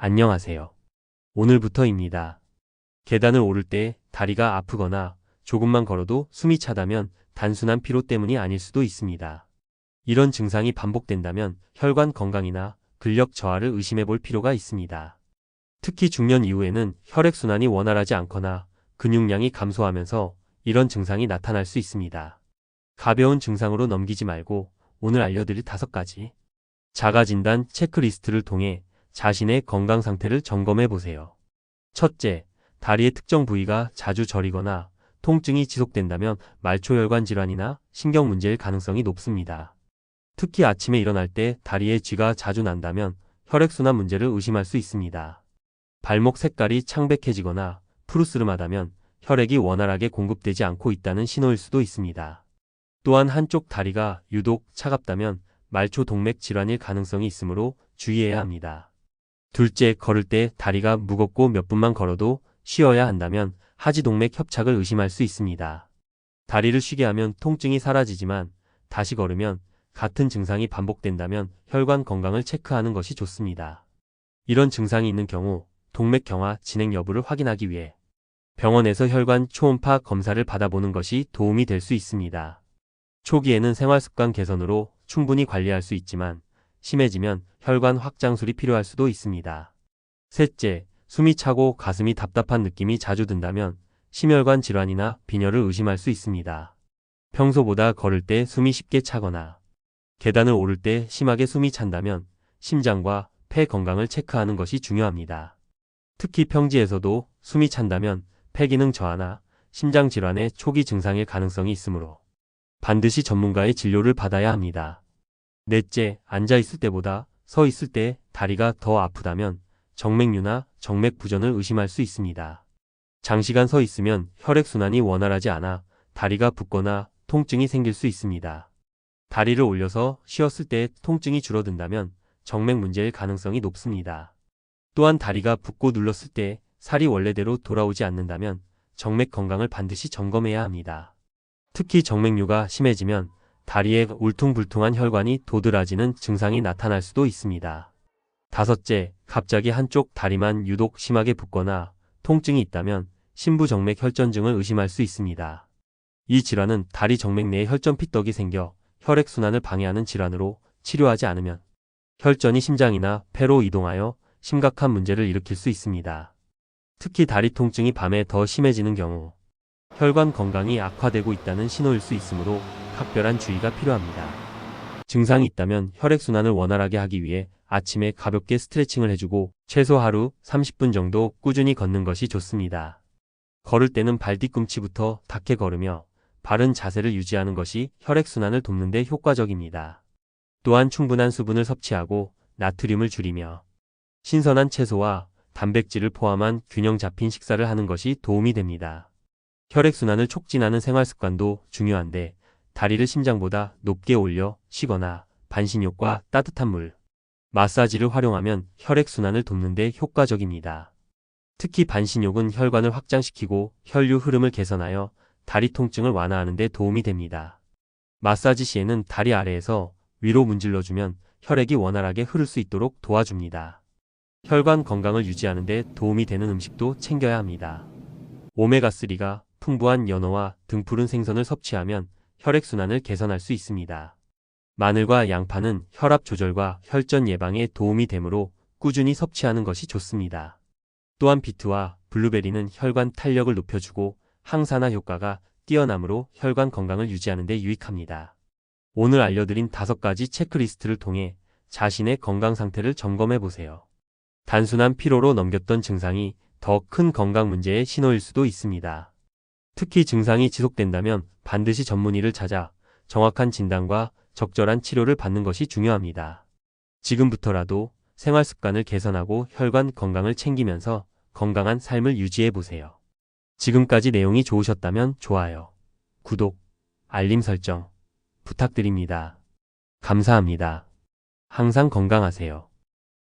안녕하세요. 오늘부터입니다. 계단을 오를 때 다리가 아프거나 조금만 걸어도 숨이 차다면 단순한 피로 때문이 아닐 수도 있습니다. 이런 증상이 반복된다면 혈관 건강이나 근력 저하를 의심해 볼 필요가 있습니다. 특히 중년 이후에는 혈액순환이 원활하지 않거나 근육량이 감소하면서 이런 증상이 나타날 수 있습니다. 가벼운 증상으로 넘기지 말고 오늘 알려드릴 5가지 자가진단 체크리스트를 통해 자신의 건강 상태를 점검해 보세요. 첫째, 다리의 특정 부위가 자주 저리거나 통증이 지속된다면 말초혈관 질환이나 신경 문제일 가능성이 높습니다. 특히 아침에 일어날 때 다리에 쥐가 자주 난다면 혈액순환 문제를 의심할 수 있습니다. 발목 색깔이 창백해지거나 푸르스름하다면 혈액이 원활하게 공급되지 않고 있다는 신호일 수도 있습니다. 또한 한쪽 다리가 유독 차갑다면 말초 동맥 질환일 가능성이 있으므로 주의해야 합니다. 둘째, 걸을 때 다리가 무겁고 몇 분만 걸어도 쉬어야 한다면 하지동맥 협착을 의심할 수 있습니다. 다리를 쉬게 하면 통증이 사라지지만 다시 걸으면 같은 증상이 반복된다면 혈관 건강을 체크하는 것이 좋습니다. 이런 증상이 있는 경우 동맥 경화 진행 여부를 확인하기 위해 병원에서 혈관 초음파 검사를 받아보는 것이 도움이 될 수 있습니다. 초기에는 생활습관 개선으로 충분히 관리할 수 있지만 심해지면 혈관 확장술이 필요할 수도 있습니다. 셋째, 숨이 차고 가슴이 답답한 느낌이 자주 든다면 심혈관 질환이나 빈혈을 의심할 수 있습니다. 평소보다 걸을 때 숨이 쉽게 차거나 계단을 오를 때 심하게 숨이 찬다면 심장과 폐 건강을 체크하는 것이 중요합니다. 특히 평지에서도 숨이 찬다면 폐기능 저하나 심장 질환의 초기 증상일 가능성이 있으므로 반드시 전문가의 진료를 받아야 합니다. 넷째, 앉아 있을 때보다 서 있을 때 다리가 더 아프다면 정맥류나 정맥 부전을 의심할 수 있습니다. 장시간 서 있으면 혈액순환이 원활하지 않아 다리가 붓거나 통증이 생길 수 있습니다. 다리를 올려서 쉬었을 때 통증이 줄어든다면 정맥 문제일 가능성이 높습니다. 또한 다리가 붓고 눌렀을 때 살이 원래대로 돌아오지 않는다면 정맥 건강을 반드시 점검해야 합니다. 특히 정맥류가 심해지면 다리에 울퉁불퉁한 혈관이 도드라지는 증상이 나타날 수도 있습니다. 다섯째, 갑자기 한쪽 다리만 유독 심하게 붓거나 통증이 있다면 심부정맥 혈전증을 의심할 수 있습니다. 이 질환은 다리 정맥 내에 혈전 피떡이 생겨 혈액순환을 방해하는 질환으로 치료하지 않으면 혈전이 심장이나 폐로 이동하여 심각한 문제를 일으킬 수 있습니다. 특히 다리 통증이 밤에 더 심해지는 경우 혈관 건강이 악화되고 있다는 신호일 수 있으므로 각별한 주의가 필요합니다. 증상이 있다면 혈액순환을 원활하게 하기 위해 아침에 가볍게 스트레칭을 해주고 최소 하루 30분 정도 꾸준히 걷는 것이 좋습니다. 걸을 때는 발 뒤꿈치부터 닿게 걸으며 바른 자세를 유지하는 것이 혈액순환을 돕는 데 효과적입니다. 또한 충분한 수분을 섭취하고 나트륨을 줄이며 신선한 채소와 단백질을 포함한 균형 잡힌 식사를 하는 것이 도움이 됩니다. 혈액순환을 촉진하는 생활습관도 중요한데 다리를 심장보다 높게 올려 쉬거나 반신욕과 따뜻한 물, 마사지를 활용하면 혈액순환을 돕는 데 효과적입니다. 특히 반신욕은 혈관을 확장시키고 혈류 흐름을 개선하여 다리 통증을 완화하는 데 도움이 됩니다. 마사지 시에는 다리 아래에서 위로 문질러주면 혈액이 원활하게 흐를 수 있도록 도와줍니다. 혈관 건강을 유지하는 데 도움이 되는 음식도 챙겨야 합니다. 오메가3가 풍부한 연어와 등푸른 생선을 섭취하면 혈액순환을 개선할 수 있습니다. 마늘과 양파는 혈압 조절과 혈전 예방에 도움이 되므로 꾸준히 섭취하는 것이 좋습니다. 또한 비트와 블루베리는 혈관 탄력을 높여주고 항산화 효과가 뛰어나므로 혈관 건강을 유지하는 데 유익합니다. 오늘 알려드린 5가지 체크리스트를 통해 자신의 건강 상태를 점검해 보세요. 단순한 피로로 넘겼던 증상이 더 큰 건강 문제의 신호일 수도 있습니다. 특히 증상이 지속된다면 반드시 전문의를 찾아 정확한 진단과 적절한 치료를 받는 것이 중요합니다. 지금부터라도 생활 습관을 개선하고 혈관 건강을 챙기면서 건강한 삶을 유지해 보세요. 지금까지 내용이 좋으셨다면 좋아요, 구독, 알림 설정 부탁드립니다. 감사합니다. 항상 건강하세요.